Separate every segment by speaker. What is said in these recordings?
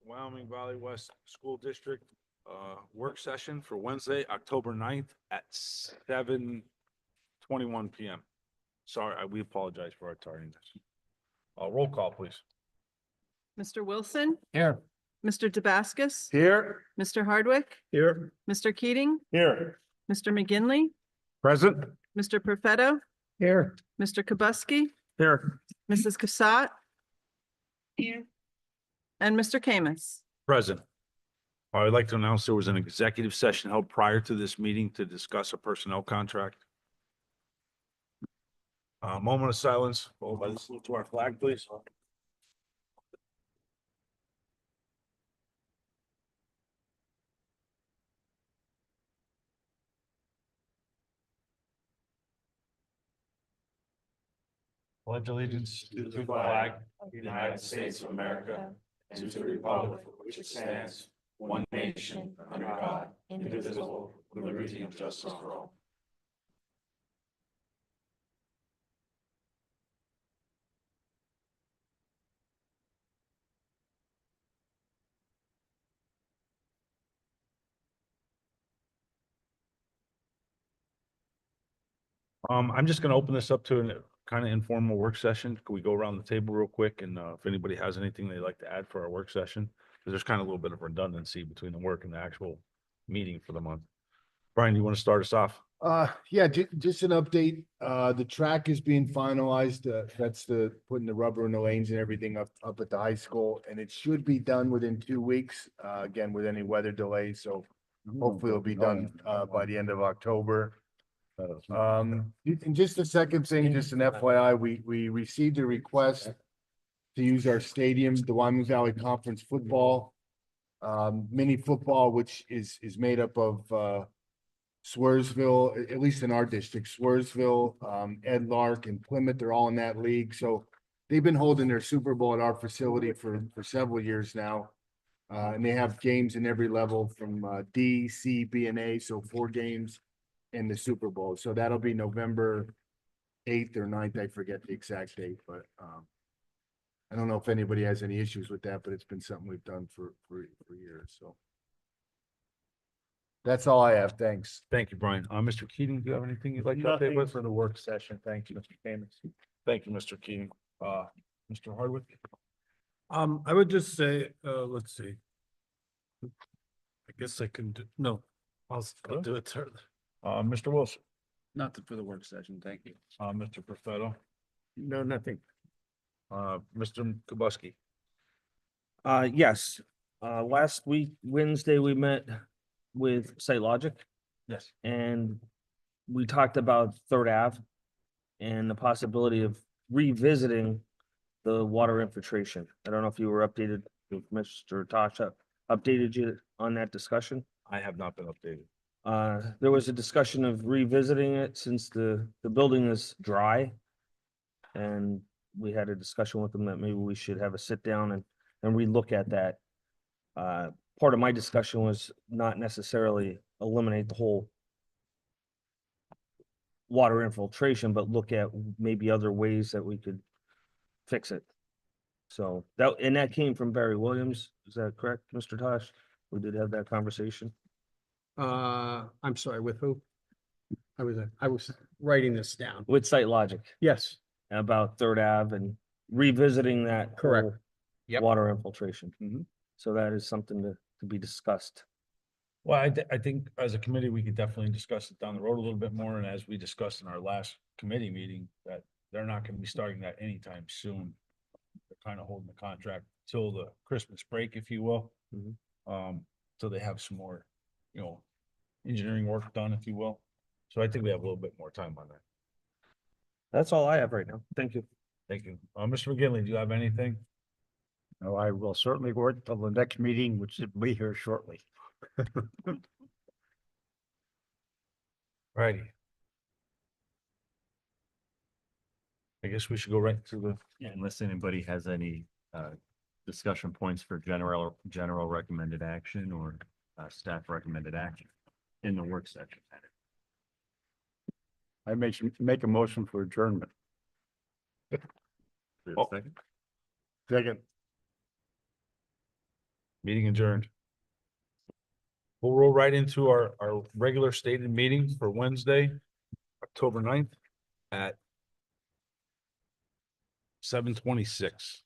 Speaker 1: Wyoming Valley West School District, work session for Wednesday, October 9th at 7:21 PM. Sorry, we apologize for our tardiness. Roll call, please.
Speaker 2: Mr. Wilson,
Speaker 3: Here.
Speaker 2: Mr. Damascus,
Speaker 1: Here.
Speaker 2: Mr. Hardwick,
Speaker 1: Here.
Speaker 2: Mr. Keating,
Speaker 1: Here.
Speaker 2: Mr. McGinley,
Speaker 1: Present.
Speaker 2: Mr. Perfetto,
Speaker 3: Here.
Speaker 2: Mr. Kubuski,
Speaker 1: Here.
Speaker 2: Mrs. Cassatt. Here. And Mr. Kamis.
Speaker 1: Present. I'd like to announce there was an executive session held prior to this meeting to discuss a personnel contract. Moment of silence, followed by the salute to our flag, please. Pledge allegiance to the flag of the United States of America and to the republic for which it stands, one nation, under God, indivisible, with liberty and justice for all. I'm just gonna open this up to a kind of informal work session. Can we go around the table real quick? And if anybody has anything they'd like to add for our work session, because there's kind of a little bit of redundancy between the work and the actual meeting for the month. Brian, do you want to start us off?
Speaker 4: Yeah, just an update. The track is being finalized. That's the putting the rubber in the lanes and everything up at the high school, and it should be done within 2 weeks. Again, with any weather delays, so hopefully it'll be done by the end of October. And just the second thing, just an FYI, we received a request to use our stadium, the Wyoming Valley Conference football, mini football, which is made up of Swearsville, at least in our district, Swearsville, Ed Lark and Plymouth, they're all in that league. So they've been holding their Super Bowl at our facility for several years now. And they have games in every level from D, C, B, and A, so 4 games in the Super Bowl. So that'll be November 8th or 9th. I forget the exact date, but I don't know if anybody has any issues with that, but it's been something we've done for years. So that's all I have. Thanks.
Speaker 1: Thank you, Brian. Mr. Keating, do you have anything you'd like to update
Speaker 3: Nothing
Speaker 1: with?
Speaker 3: for the work session. Thank you, Mr. Kamis.
Speaker 1: Thank you, Mr. Keating. Mr. Hardwick?
Speaker 5: I would just say, let's see. I guess I can do, no, I'll do it.
Speaker 1: Mr. Wilson?
Speaker 3: Nothing for the work session. Thank you.
Speaker 1: Mr. Perfetto?
Speaker 3: No, nothing.
Speaker 1: Mr. Kubuski?
Speaker 6: Yes, last week, Wednesday, we met with Site Logic
Speaker 1: Yes.
Speaker 6: and we talked about Third Ave and the possibility of revisiting the water infiltration. I don't know if you were updated, if Mr. Tasha updated you on that discussion.
Speaker 1: I have not been updated.
Speaker 6: There was a discussion of revisiting it since the building is dry. And we had a discussion with them that maybe we should have a sit down and relook at that. Part of my discussion was not necessarily eliminate the whole water infiltration, but look at maybe other ways that we could fix it. So that came from Barry Williams. Is that correct, Mr. Tosh? We did have that conversation.
Speaker 5: I'm sorry, with who? I was writing this down.
Speaker 6: With Site Logic
Speaker 5: Yes,
Speaker 6: about Third Ave and revisiting that.
Speaker 5: Correct.
Speaker 6: whole
Speaker 5: Yep.
Speaker 6: Water infiltration.
Speaker 1: Mhm.
Speaker 6: So that is something to be discussed.
Speaker 1: Well, I think as a committee, we could definitely discuss it down the road a little bit more. And as we discussed in our last committee meeting, that they're not going to be starting that anytime soon. They're kind of holding the contract till the Christmas break, if you will. So they have some more, engineering work done, if you will. So I think we have a little bit more time on that.
Speaker 6: That's all I have right now. Thank you.
Speaker 1: Thank you. Mr. McGinley, do you have anything?
Speaker 3: No, I will certainly work till the next meeting, which will be here shortly.
Speaker 1: Righty. I guess we should go right to the,
Speaker 7: Yeah, unless anybody has any discussion points for general recommended action or staff recommended action in the work section.
Speaker 3: I make a motion for adjournment.
Speaker 7: Do we have a second?
Speaker 3: Second.
Speaker 1: Meeting adjourned. We'll roll right into our regular stated meeting for Wednesday, October 9th at 7:26.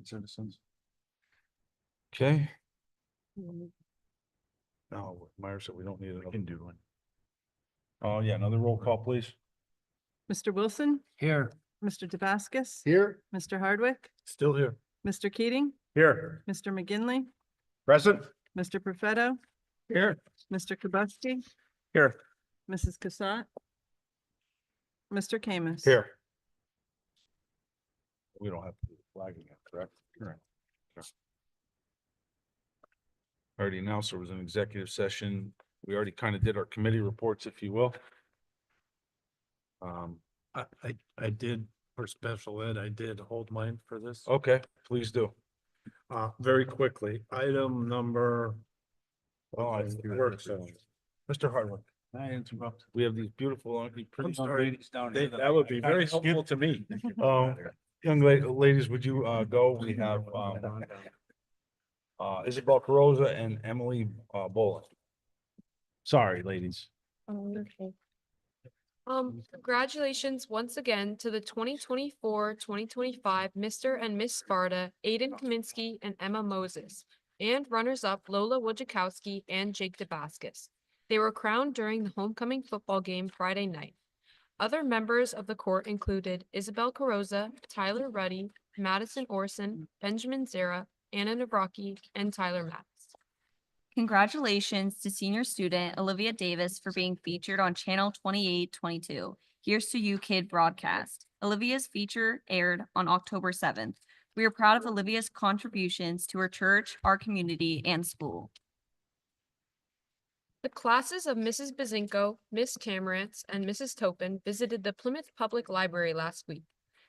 Speaker 1: Citizens. Okay. No, Meyer said we don't need
Speaker 7: We
Speaker 1: another.
Speaker 7: can do one.
Speaker 1: Oh, yeah, another roll call, please.
Speaker 2: Mr. Wilson,
Speaker 5: Here.
Speaker 2: Mr. Dabascus,
Speaker 4: Here,
Speaker 2: Mr. Hardwick,
Speaker 5: Still here.
Speaker 2: Mr. Keating,
Speaker 3: Here.
Speaker 2: Mr. McGinley,
Speaker 3: Present.
Speaker 2: Mr. Perfetto,
Speaker 3: Here.
Speaker 2: Mr. Kubuski,
Speaker 6: Here.
Speaker 2: Mrs. Cassatt, Mr. Kamis.
Speaker 1: Here. We don't have to do the flag again, correct? Correct. Already announced there was an executive session. We already kind of did our committee reports, if you will.
Speaker 5: I did, for special ed, I did hold mine for this.
Speaker 1: Okay, please do.
Speaker 5: Very quickly, item number.
Speaker 1: Oh, I
Speaker 5: Work session.
Speaker 1: Mr. Hardwick. Can I interrupt? We have these beautiful, pretty
Speaker 5: sorry.
Speaker 1: ladies down here.
Speaker 5: That would be very
Speaker 1: I skipped.
Speaker 5: helpful to me.
Speaker 1: Young ladies, would you go? We have Isabel Carosa and Emily Boland. Sorry, ladies.
Speaker 8: Okay. Congratulations once again to the 2024-2025 Mr. and Miss Sparta, Aiden Kaminsky and Emma Moses, and runners-up Lola Wojciechowski and Jake Dabascus. They were crowned during the homecoming football game Friday night. Other members of the court included Isabel Carosa, Tyler Ruddy, Madison Orson, Benjamin Zera, Anna Navraki, and Tyler Matz.
Speaker 9: Congratulations to senior student Olivia Davis for being featured on Channel 2822. Here's to You Kid broadcast. Olivia's feature aired on October 7th. We are proud of Olivia's contributions to her church, our community, and school.
Speaker 8: The classes of Mrs. Bazinko, Miss Camerance, and Mrs. Topin visited the Plymouth Public Library last week.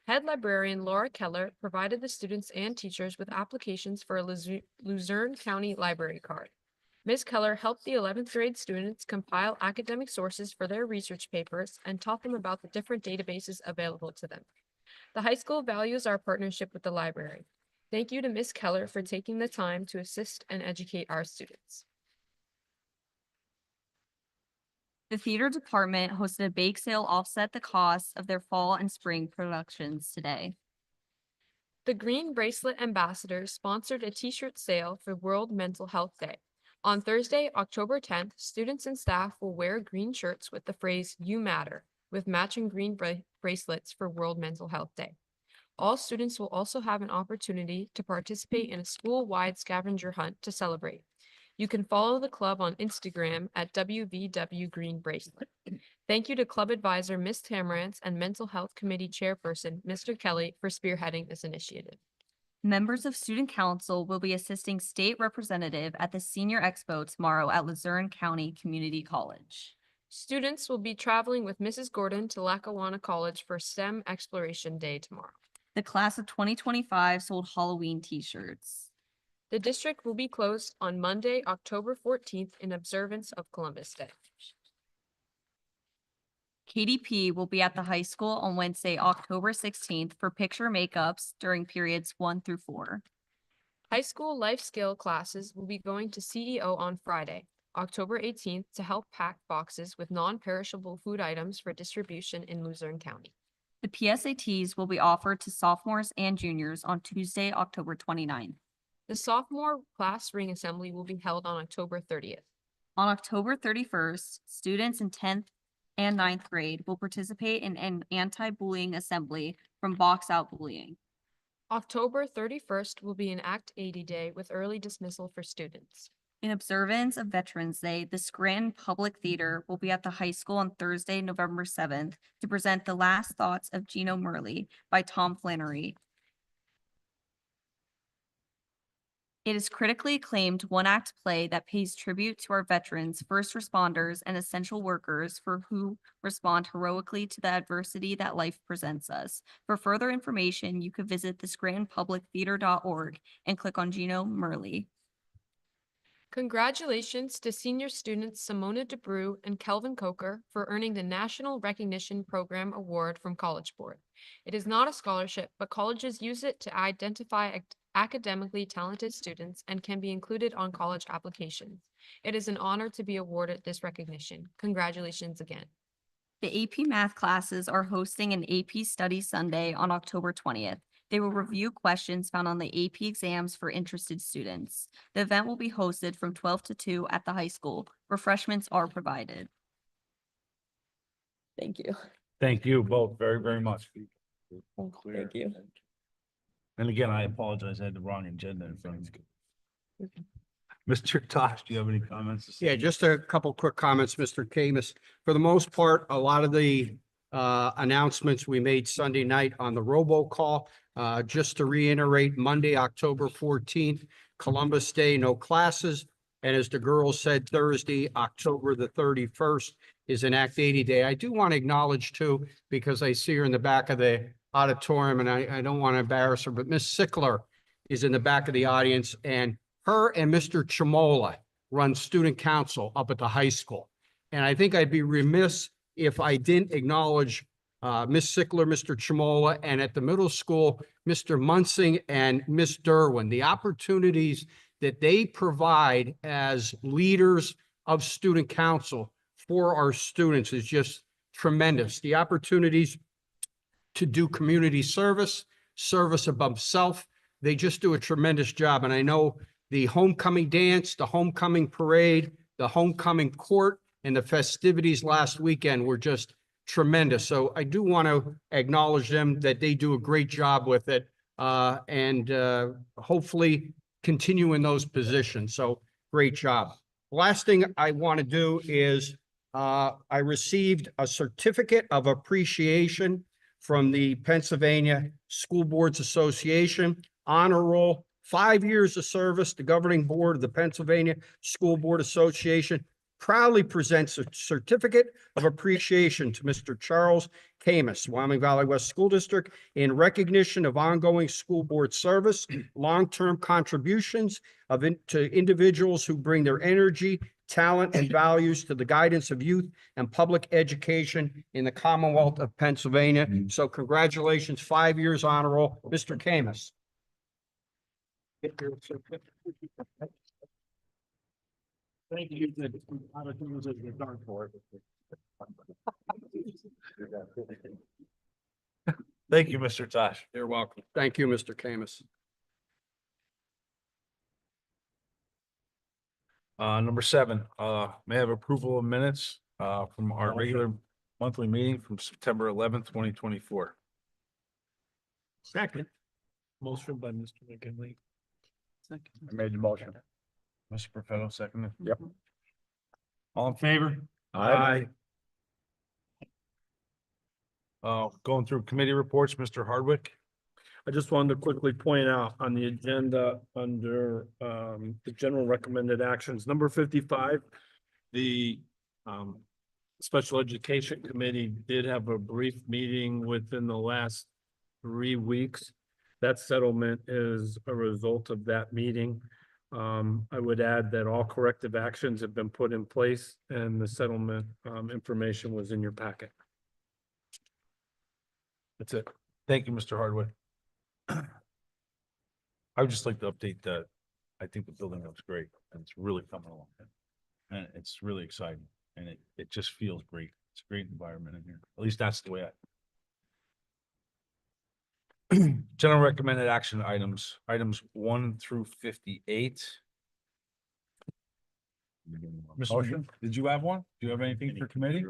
Speaker 8: Head librarian Laura Keller provided the students and teachers with applications for a Luzerne County library card. Ms. Keller helped the 11th grade students compile academic sources for their research papers and taught them about the different databases available to them. The high school values our partnership with the library. Thank you to Ms. Keller for taking the time to assist and educate our students.
Speaker 9: The theater department hosted a bake sale offset the costs of their fall and spring productions today.
Speaker 8: The Green Bracelet Ambassadors sponsored a t-shirt sale for World Mental Health Day. On Thursday, October 10th, students and staff will wear green shirts with the phrase "You Matter" with matching green bracelets for World Mental Health Day. All students will also have an opportunity to participate in a school-wide scavenger hunt to celebrate. You can follow the club on Instagram at WVW Green Bracelet. Thank you to Club Advisor Ms. Tamarantz and Mental Health Committee Chairperson Mr. Kelly for spearheading this initiative.
Speaker 9: Members of Student Council will be assisting State Representative at the Senior Expo tomorrow at Luzerne County Community College.
Speaker 8: Students will be traveling with Mrs. Gordon to Lackawanna College for STEM Exploration Day tomorrow.
Speaker 9: The class of 2025 sold Halloween t-shirts.
Speaker 8: The district will be closed on Monday, October 14th in observance of Columbus Day.
Speaker 9: KDP will be at the high school on Wednesday, October 16th for picture makeups during periods 1 through 4.
Speaker 8: High school life skill classes will be going to CEO on Friday, October 18th to help pack boxes with non-perishable food items for distribution in Luzerne County.
Speaker 9: The PSATs will be offered to sophomores and juniors on Tuesday, October 29th.
Speaker 8: The sophomore class ring assembly will be held on October 30th.
Speaker 9: On October 31st, students in 10th and 9th grade will participate in an anti-bullying assembly from Box Out Bullying.
Speaker 8: October 31st will be an Act 80 Day with early dismissal for students.
Speaker 9: In observance of Veterans Day, the Scranton Public Theater will be at the high school on Thursday, November 7th to present The Last Thoughts of Gino Murley by Tom Flannery. It is critically acclaimed one-act play that pays tribute to our veterans, first responders, and essential workers for who respond heroically to the adversity that life presents us. For further information, you could visit thescrantonpublictheater.org and click on Gino Murley.
Speaker 8: Congratulations to senior students Simona DeBrew and Kelvin Coker for earning the National Recognition Program Award from College Board. It is not a scholarship, but colleges use it to identify academically talented students and can be included on college applications. It is an honor to be awarded this recognition. Congratulations again.
Speaker 9: The AP Math classes are hosting an AP Study Sunday on October 20th. They will review questions found on the AP exams for interested students. The event will be hosted from 12 to 2 at the high school. Refreshments are provided. Thank you.
Speaker 1: Thank you both very, very much.
Speaker 9: Thank you.
Speaker 1: And again, I apologize, I had the wrong agenda in front of me. Mr. Tosh, do you have any comments? to say?
Speaker 10: Yeah, just a couple quick comments, Mr. Camus. For the most part, a lot of the announcements we made Sunday night on the robocall. Just to reiterate, Monday, October 14th, Columbus Day, no classes. And as the girls said, Thursday, October the 31st is an Act 80 day. I do want to acknowledge too, because I see her in the back of the auditorium and I don't want to embarrass her, but Miss Sickler is in the back of the audience, and her and Mr. Chamola run student council up at the high school. And I think I'd be remiss if I didn't acknowledge Miss Sickler, Mr. Chamola, and at the middle school, Mr. Munsing and Miss Derwin, the opportunities that they provide as leaders of student council for our students is just tremendous. The opportunities to do community service, service above self, they just do a tremendous job. And I know the homecoming dance, the homecoming parade, the homecoming court, and the festivities last weekend were just tremendous. So I do want to acknowledge them that they do a great job with it and hopefully continue in those positions. So great job. Last thing I want to do is I received a certificate of appreciation from the Pennsylvania School Boards Association, honor roll, 5 years of service. The governing board of the Pennsylvania School Board Association proudly presents a certificate of appreciation to Mr. Charles Camus, Wyoming Valley West School District, in recognition of ongoing school board service, long-term contributions to individuals who bring their energy, talent, and values to the guidance of youth and public education in the Commonwealth of Pennsylvania. So congratulations, 5 years honor roll, Mr. Camus. Thank you.
Speaker 1: Thank you, Mr. Tosh.
Speaker 10: You're welcome. Thank you, Mr. Camus.
Speaker 1: Number 7, may I have approval of minutes from our regular monthly meeting from September 11th, 2024.
Speaker 10: Second.
Speaker 5: Motion by Mr. McKinley.
Speaker 3: I made the motion.
Speaker 1: Mr. Profetto, second.
Speaker 3: Yep.
Speaker 1: All in favor?
Speaker 10: Aye.
Speaker 1: Going through committee reports, Mr. Hardwick.
Speaker 5: I just wanted to quickly point out on the agenda under the general recommended actions, number 55, the Special Education Committee did have a brief meeting within the last 3 weeks. That settlement is a result of that meeting. I would add that all corrective actions have been put in place and the settlement information was in your packet.
Speaker 1: That's it. Thank you, Mr. Hardwick. I would just like to update that I think the building looks great and it's really coming along. And it's really exciting and it just feels great. It's a great environment in here. At least that's the way General recommended action items 1 through 58. Mr. Did you have one? Do you have anything for committee?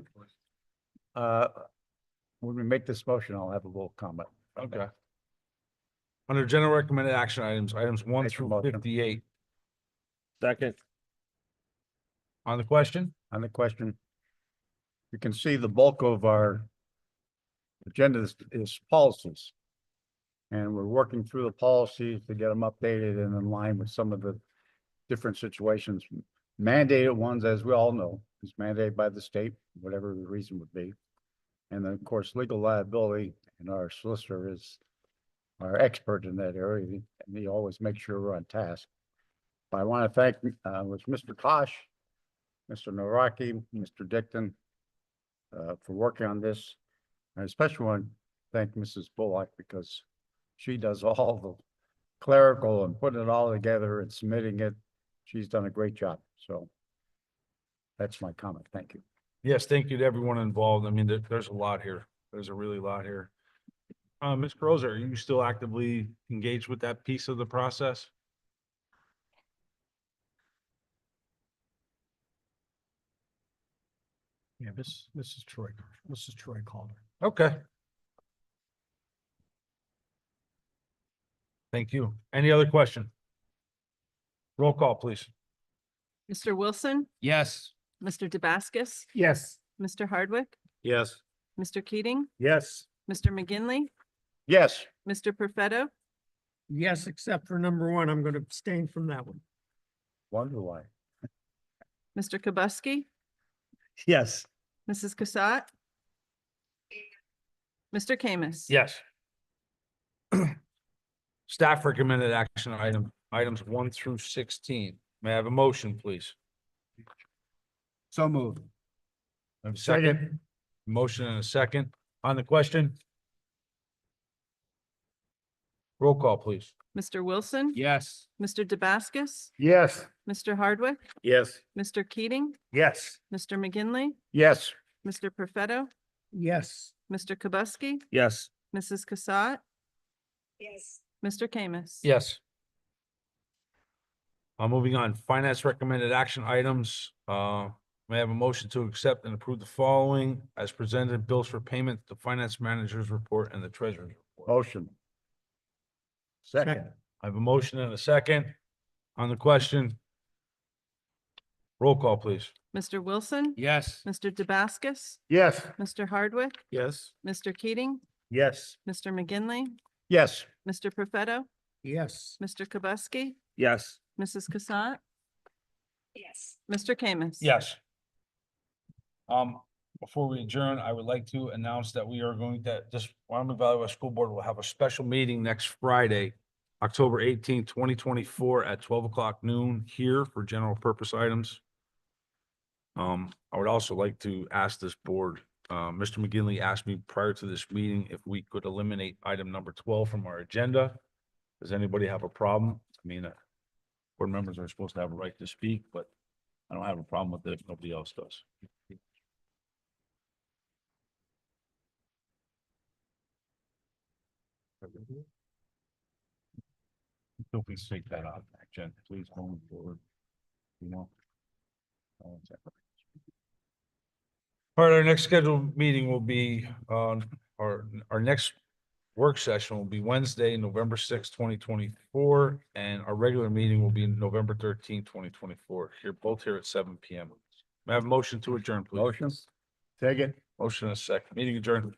Speaker 3: When we make this motion, I'll have a little comment.
Speaker 1: Okay. Under general recommended action items 1
Speaker 3: Make the
Speaker 1: through
Speaker 3: motion.
Speaker 1: 58.
Speaker 6: Second.
Speaker 1: On the question?
Speaker 3: On the question, you can see the bulk of our agenda is policies. And we're working through the policies to get them updated and in line with some of the different situations. Mandated ones, as we all know, is mandated by the state, whatever the reason would be. And then, of course, legal liability, and our solicitor is our expert in that area, and he always makes sure we're on task. I want to thank, was Mr. Kosh, Mr. Noraki, Mr. Dickon, for working on this. I especially want to thank Mrs. Bullock because she does all the clerical and putting it all together and submitting it. She's done a great job. So that's my comment. Thank you.
Speaker 1: Yes, thank you to everyone involved. I mean, there's a lot here. There's a really lot here. Ms. Carosa, are you still actively engaged with that piece of the process?
Speaker 10: Yeah, this is Troy. This is Troy Calder.
Speaker 1: Okay. Thank you. Any other question? Roll call, please.
Speaker 2: Mr. Wilson,
Speaker 10: Yes.
Speaker 2: Mr. Dabascus,
Speaker 10: Yes.
Speaker 2: Mr. Hardwick,
Speaker 5: Yes.
Speaker 2: Mr. Keating,
Speaker 5: Yes.
Speaker 2: Mr. McGinley,
Speaker 3: Yes.
Speaker 2: Mr. Perfetto,
Speaker 10: Yes, except for number one. I'm going to abstain from that one.
Speaker 3: Wonder why.
Speaker 2: Mr. Kubuski,
Speaker 6: Yes.
Speaker 2: Mrs. Cassatt, Mr. Kamis.
Speaker 1: Yes. Staff recommended action items 1 through 16. May I have a motion, please?
Speaker 10: So moved.
Speaker 1: I have a second. Motion and a second. On the question? Roll call, please.
Speaker 2: Mr. Wilson,
Speaker 10: Yes.
Speaker 2: Mr. Dabascus,
Speaker 4: Yes.
Speaker 2: Mr. Hardwick,
Speaker 5: Yes.
Speaker 2: Mr. Keating,
Speaker 5: Yes.
Speaker 2: Mr. McGinley,
Speaker 3: Yes.
Speaker 2: Mr. Perfetto,
Speaker 10: Yes.
Speaker 2: Mr. Kubuski,
Speaker 6: Yes.
Speaker 2: Mrs. Cassatt,
Speaker 9: Yes.
Speaker 2: Mr. Kamis.
Speaker 1: Yes. Moving on, finance recommended action items. May I have a motion to accept and approve the following as presented: bills for payment, the finance manager's report and the treasurer's report.
Speaker 3: Motion. Second.
Speaker 1: I have a motion and a second. On the question? Roll call, please.
Speaker 2: Mr. Wilson,
Speaker 10: Yes.
Speaker 2: Mr. Dabascus,
Speaker 4: Yes.
Speaker 2: Mr. Hardwick,
Speaker 5: Yes.
Speaker 2: Mr. Keating,
Speaker 5: Yes.
Speaker 2: Mr. McGinley,
Speaker 3: Yes.
Speaker 2: Mr. Perfetto,
Speaker 10: Yes.
Speaker 2: Mr. Kubuski,
Speaker 6: Yes.
Speaker 2: Mrs. Cassatt,
Speaker 9: Yes.
Speaker 2: Mr. Kamis.
Speaker 1: Yes. Before we adjourn, I would like to announce that we are going to, just Wyoming Valley West School Board will have a special meeting next Friday, October 18th, 2024 at 12 o'clock noon here for general purpose items. I would also like to ask this board, Mr. McGinley asked me prior to this meeting if we could eliminate item number 12 from our agenda. Does anybody have a problem? I mean, board members are supposed to have a right to speak, but I don't have a problem with it if nobody else does. Feel free to take that out, Jen, please, going forward. You know. All right, our next scheduled meeting will be on our next work session will be Wednesday, November 6th, 2024, and our regular meeting will be November 13th, 2024. Here, both here at 7 p.m. May I have a motion to adjourn, please?
Speaker 3: Motion.
Speaker 4: Second.
Speaker 1: Motion and a second. Meeting adjourned.